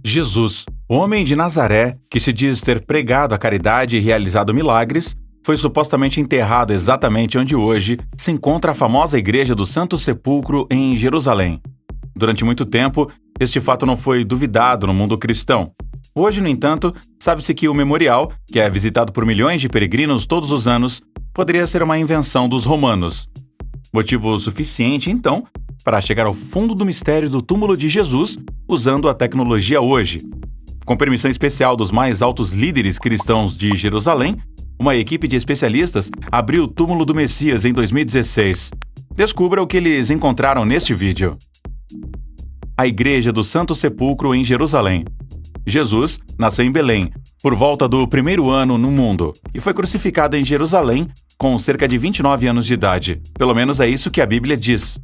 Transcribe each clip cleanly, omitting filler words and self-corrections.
Jesus, homem de Nazaré, que se diz ter pregado a caridade e realizado milagres, foi supostamente enterrado exatamente onde hoje se encontra a famosa Igreja do Santo Sepulcro em Jerusalém. Durante muito tempo, este fato não foi duvidado no mundo cristão. Hoje, no entanto, sabe-se que o memorial, que é visitado por milhões de peregrinos todos os anos, poderia ser uma invenção dos romanos. Motivo suficiente, então, para chegar ao fundo do mistério do túmulo de Jesus usando a tecnologia hoje. Com permissão especial dos mais altos líderes cristãos de Jerusalém, uma equipe de especialistas abriu o túmulo do Messias em 2016. Descubra o que eles encontraram neste vídeo. A Igreja do Santo Sepulcro em Jerusalém. Jesus nasceu em Belém, por volta do primeiro ano no mundo, e foi crucificado em Jerusalém com cerca de 29 anos de idade. Pelo menos é isso que a Bíblia diz.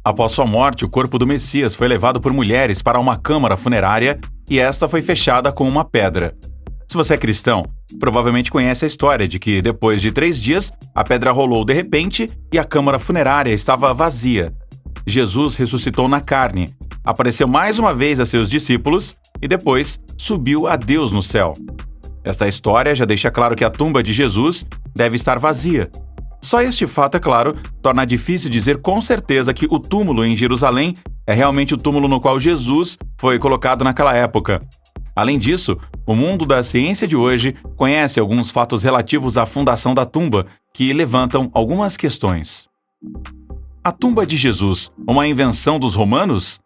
Após sua morte, o corpo do Messias foi levado por mulheres para uma câmara funerária e esta foi fechada com uma pedra. Se você é cristão, provavelmente conhece a história de que, depois de 3 dias, a pedra rolou de repente e a câmara funerária estava vazia. Jesus ressuscitou na carne, apareceu mais uma vez a seus discípulos e depois subiu a Deus no céu. Esta história já deixa claro que a tumba de Jesus deve estar vazia. Só este fato, é claro, torna difícil dizer com certeza que o túmulo em Jerusalém é realmente o túmulo no qual Jesus foi colocado naquela época. Além disso, o mundo da ciência de hoje conhece alguns fatos relativos à fundação da tumba que levantam algumas questões. A tumba de Jesus, uma invenção dos romanos?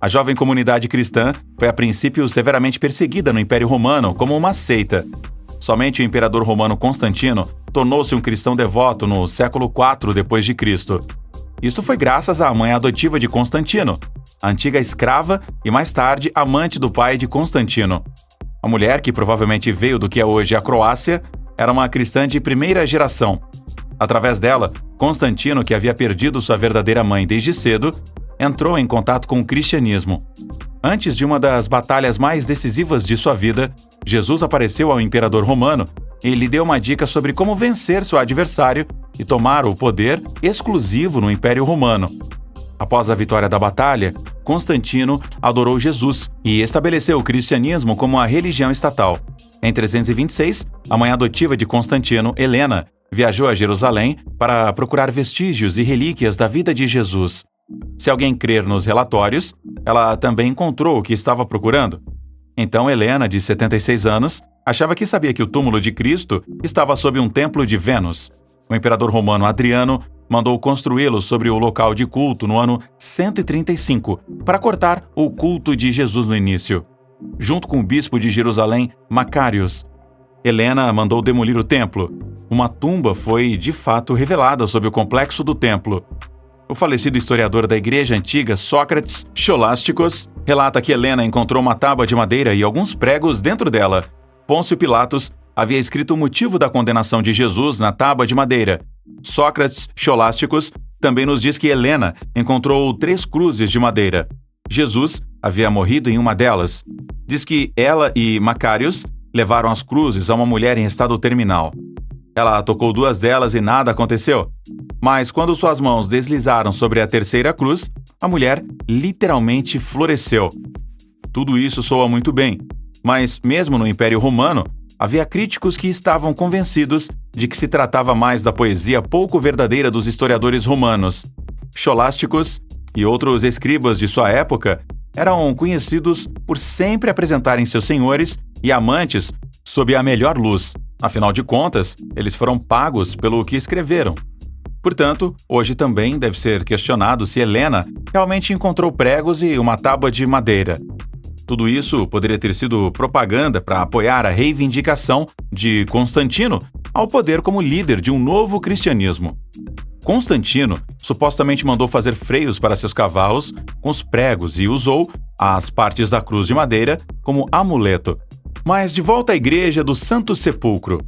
A jovem comunidade cristã foi a princípio severamente perseguida no Império Romano como uma seita. Somente o imperador romano Constantino tornou-se um cristão devoto no século IV d.C. Isto foi graças à mãe adotiva de Constantino, a antiga escrava e mais tarde amante do pai de Constantino. A mulher, que provavelmente veio do que é hoje a Croácia, era uma cristã de primeira geração. Através dela, Constantino, que havia perdido sua verdadeira mãe desde cedo, entrou em contato com o cristianismo. Antes de uma das batalhas mais decisivas de sua vida, Jesus apareceu ao imperador romano e lhe deu uma dica sobre como vencer seu adversário e tomar o poder exclusivo no Império Romano. Após a vitória da batalha, Constantino adorou Jesus e estabeleceu o cristianismo como a religião estatal. Em 326, a mãe adotiva de Constantino, Helena, viajou a Jerusalém para procurar vestígios e relíquias da vida de Jesus. Se alguém crer nos relatórios, ela também encontrou o que estava procurando. Então Helena, de 76 anos, achava que sabia que o túmulo de Cristo estava sob um templo de Vênus. O imperador romano Adriano mandou construí-lo sobre o local de culto no ano 135, para cortar o culto de Jesus no início. Junto com o bispo de Jerusalém, Macários, Helena mandou demolir o templo. Uma tumba foi, de fato, revelada sob o complexo do templo. O falecido historiador da Igreja Antiga, Sócrates Scholasticos, relata que Helena encontrou uma tábua de madeira e alguns pregos dentro dela. Pôncio Pilatos havia escrito o motivo da condenação de Jesus na tábua de madeira. Sócrates Scholasticos também nos diz que Helena encontrou 3 cruzes de madeira. Jesus havia morrido em uma delas. Diz que ela e Macários levaram as cruzes a uma mulher em estado terminal. Ela tocou 2 delas e nada aconteceu. Mas quando suas mãos deslizaram sobre a terceira cruz, a mulher literalmente floresceu. Tudo isso soa muito bem, mas mesmo no Império Romano, havia críticos que estavam convencidos de que se tratava mais da poesia pouco verdadeira dos historiadores romanos. Scholásticos e outros escribas de sua época eram conhecidos por sempre apresentarem seus senhores e amantes sob a melhor luz. Afinal de contas, eles foram pagos pelo que escreveram. Portanto, hoje também deve ser questionado se Helena realmente encontrou pregos e uma tábua de madeira. Tudo isso poderia ter sido propaganda para apoiar a reivindicação de Constantino ao poder como líder de um novo cristianismo. Constantino supostamente mandou fazer freios para seus cavalos com os pregos e usou as partes da cruz de madeira como amuleto. Mas de volta à Igreja do Santo Sepulcro.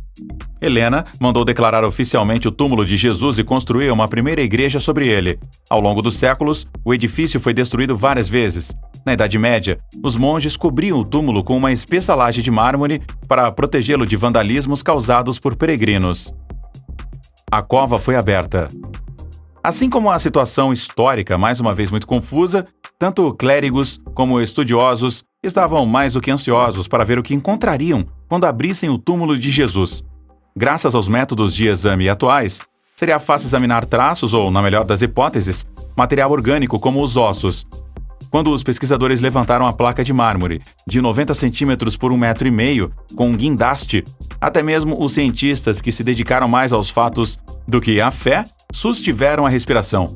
Helena mandou declarar oficialmente o túmulo de Jesus e construir uma primeira igreja sobre ele. Ao longo dos séculos, o edifício foi destruído várias vezes. Na Idade Média, os monges cobriam o túmulo com uma espessa laje de mármore para protegê-lo de vandalismos causados por peregrinos. A cova foi aberta. Assim como a situação histórica, mais uma vez muito confusa, tanto clérigos como estudiosos estavam mais do que ansiosos para ver o que encontrariam quando abrissem o túmulo de Jesus. Graças aos métodos de exame atuais, seria fácil examinar traços ou, na melhor das hipóteses, material orgânico como os ossos. Quando os pesquisadores levantaram a placa de mármore de 90 centímetros por 1,5 metro com um guindaste, até mesmo os cientistas que se dedicaram mais aos fatos do que à fé sustiveram a respiração.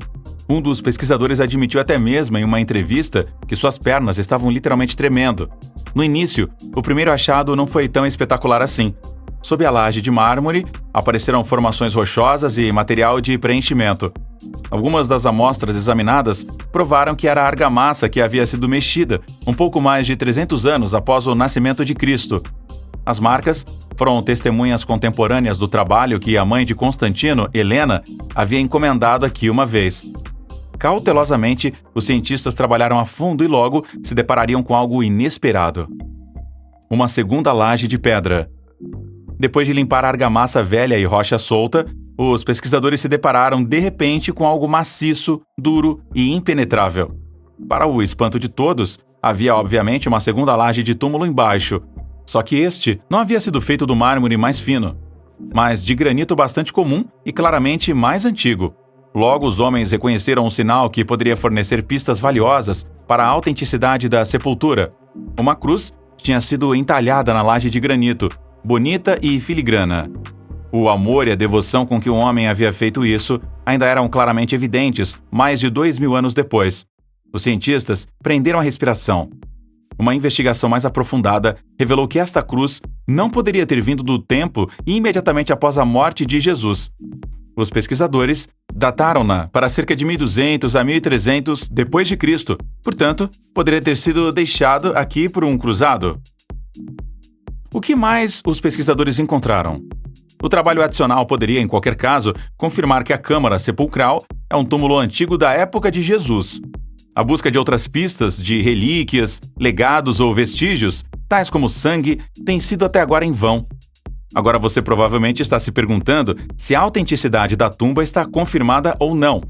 Um dos pesquisadores admitiu até mesmo em uma entrevista que suas pernas estavam literalmente tremendo. No início, o primeiro achado não foi tão espetacular assim. Sob a laje de mármore, apareceram formações rochosas e material de preenchimento. Algumas das amostras examinadas provaram que era a argamassa que havia sido mexida um pouco mais de 300 anos após o nascimento de Cristo. As marcas foram testemunhas contemporâneas do trabalho que a mãe de Constantino, Helena, havia encomendado aqui uma vez. Cautelosamente, os cientistas trabalharam a fundo e logo se deparariam com algo inesperado. Uma segunda laje de pedra. Depois de limpar a argamassa velha e rocha solta, os pesquisadores se depararam de repente com algo maciço, duro e impenetrável. Para o espanto de todos, havia obviamente uma segunda laje de túmulo embaixo. Só que este não havia sido feito do mármore mais fino, mas de granito bastante comum e claramente mais antigo. Logo, os homens reconheceram um sinal que poderia fornecer pistas valiosas para a autenticidade da sepultura. Uma cruz tinha sido entalhada na laje de granito, bonita e filigrana. O amor e a devoção com que o homem havia feito isso ainda eram claramente evidentes mais de 2.000 anos depois. Os cientistas prenderam a respiração. Uma investigação mais aprofundada revelou que esta cruz não poderia ter vindo do tempo imediatamente após a morte de Jesus. Os pesquisadores dataram-na para cerca de 1.200 a 1.300 depois de Cristo. Portanto, poderia ter sido deixado aqui por um cruzado. O que mais os pesquisadores encontraram? O trabalho adicional poderia, em qualquer caso, confirmar que a câmara sepulcral é um túmulo antigo da época de Jesus. A busca de outras pistas de relíquias, legados ou vestígios, tais como sangue, tem sido até agora em vão. Agora você provavelmente está se perguntando se a autenticidade da tumba está confirmada ou não.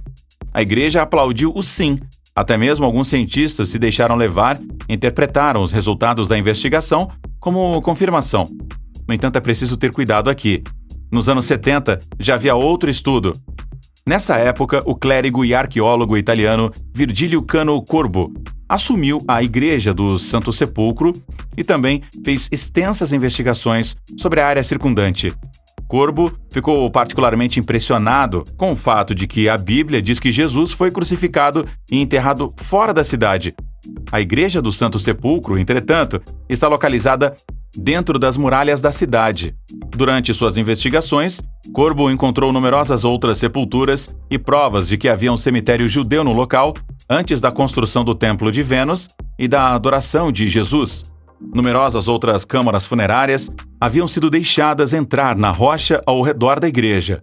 A igreja aplaudiu o sim. Até mesmo alguns cientistas se deixaram levar e interpretaram os resultados da investigação como confirmação. No entanto, é preciso ter cuidado aqui. Nos anos 70, já havia outro estudo. Nessa época, o clérigo e arqueólogo italiano Virgilio Cano Corbo assumiu a Igreja do Santo Sepulcro e também fez extensas investigações sobre a área circundante. Corbo ficou particularmente impressionado com o fato de que a Bíblia diz que Jesus foi crucificado e enterrado fora da cidade. A Igreja do Santo Sepulcro, entretanto, está localizada dentro das muralhas da cidade. Durante suas investigações, Corbo encontrou numerosas outras sepulturas e provas de que havia um cemitério judeu no local antes da construção do Templo de Vênus e da adoração de Jesus. Numerosas outras câmaras funerárias haviam sido deixadas entrar na rocha ao redor da igreja.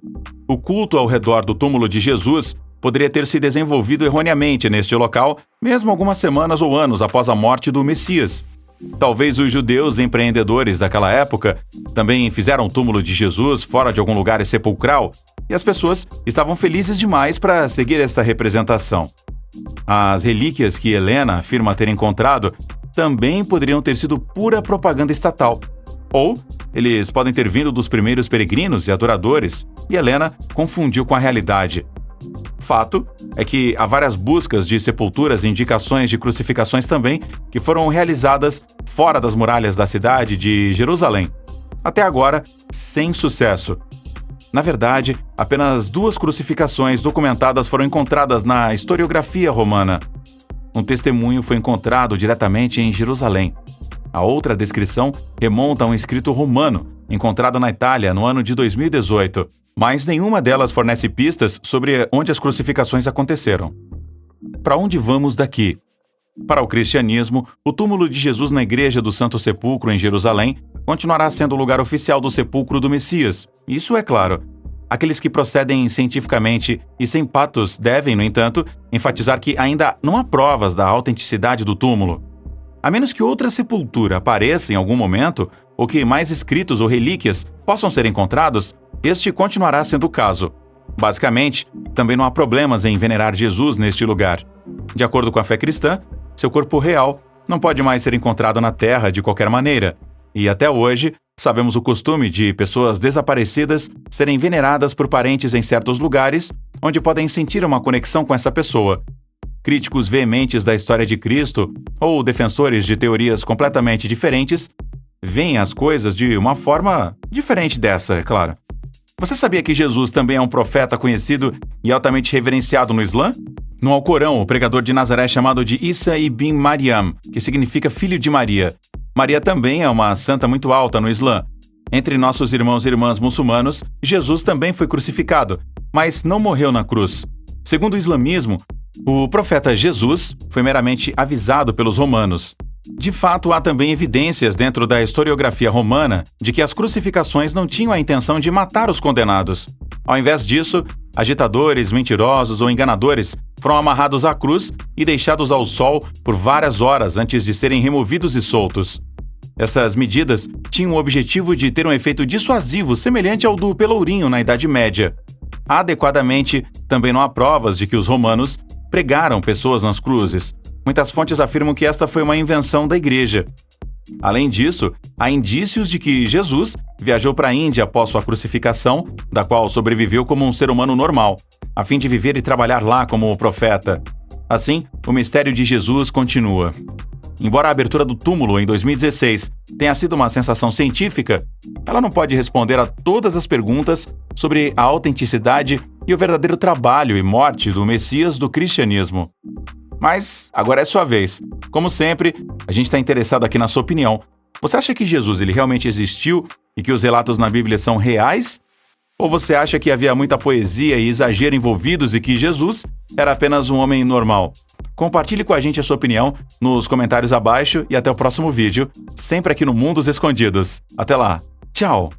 O culto ao redor do túmulo de Jesus poderia ter se desenvolvido erroneamente neste local, mesmo algumas semanas ou anos após a morte do Messias. Talvez os judeus empreendedores daquela época também fizeram o túmulo de Jesus fora de algum lugar sepulcral, e as pessoas estavam felizes demais para seguir esta representação. As relíquias que Helena afirma ter encontrado também poderiam ter sido pura propaganda estatal. Ou eles podem ter vindo dos primeiros peregrinos e adoradores, e Helena confundiu com a realidade. Fato é que há várias buscas de sepulturas e indicações de crucificações também que foram realizadas fora das muralhas da cidade de Jerusalém. Até agora, sem sucesso. Na verdade, apenas 2 crucificações documentadas foram encontradas na historiografia romana. Um testemunho foi encontrado diretamente em Jerusalém. A outra descrição remonta a um escrito romano, encontrado na Itália no ano de 2018, mas nenhuma delas fornece pistas sobre onde as crucificações aconteceram. Para onde vamos daqui? Para o cristianismo, o túmulo de Jesus na Igreja do Santo Sepulcro em Jerusalém continuará sendo o lugar oficial do sepulcro do Messias. Isso é claro. Aqueles que procedem cientificamente e sem patos devem, no entanto, enfatizar que ainda não há provas da autenticidade do túmulo. A menos que outra sepultura apareça em algum momento, ou que mais escritos ou relíquias possam ser encontrados, este continuará sendo o caso. Basicamente, também não há problemas em venerar Jesus neste lugar. De acordo com a fé cristã, seu corpo real não pode mais ser encontrado na Terra de qualquer maneira, e até hoje sabemos o costume de pessoas desaparecidas serem veneradas por parentes em certos lugares onde podem sentir uma conexão com essa pessoa. Críticos veementes da história de Cristo ou defensores de teorias completamente diferentes veem as coisas de uma forma diferente dessa, é claro. Você sabia que Jesus também é um profeta conhecido e altamente reverenciado no Islã? No Alcorão, o pregador de Nazaré é chamado de Isa ibn Maryam, que significa filho de Maria. Maria também é uma santa muito alta no Islã. Entre nossos irmãos e irmãs muçulmanos, Jesus também foi crucificado, mas não morreu na cruz. Segundo o islamismo, o profeta Jesus foi meramente avisado pelos romanos. De fato, há também evidências dentro da historiografia romana de que as crucificações não tinham a intenção de matar os condenados. Ao invés disso, agitadores, mentirosos ou enganadores foram amarrados à cruz e deixados ao sol por várias horas antes de serem removidos e soltos. Essas medidas tinham o objetivo de ter um efeito dissuasivo semelhante ao do pelourinho na Idade Média. Adequadamente, também não há provas de que os romanos pregaram pessoas nas cruzes. Muitas fontes afirmam que esta foi uma invenção da Igreja. Além disso, há indícios de que Jesus viajou para a Índia após sua crucificação, da qual sobreviveu como um ser humano normal, a fim de viver e trabalhar lá como profeta. Assim, o mistério de Jesus continua. Embora a abertura do túmulo em 2016 tenha sido uma sensação científica, ela não pode responder a todas as perguntas sobre a autenticidade e o verdadeiro trabalho e morte do Messias do cristianismo. Mas agora é sua vez. Como sempre, a gente está interessado aqui na sua opinião. Você acha que Jesus ele realmente existiu e que os relatos na Bíblia são reais? Ou você acha que havia muita poesia e exagero envolvidos e que Jesus era apenas um homem normal? Compartilhe com a gente a sua opinião nos comentários abaixo e até o próximo vídeo, sempre aqui no Mundos Escondidos. Até lá. Tchau!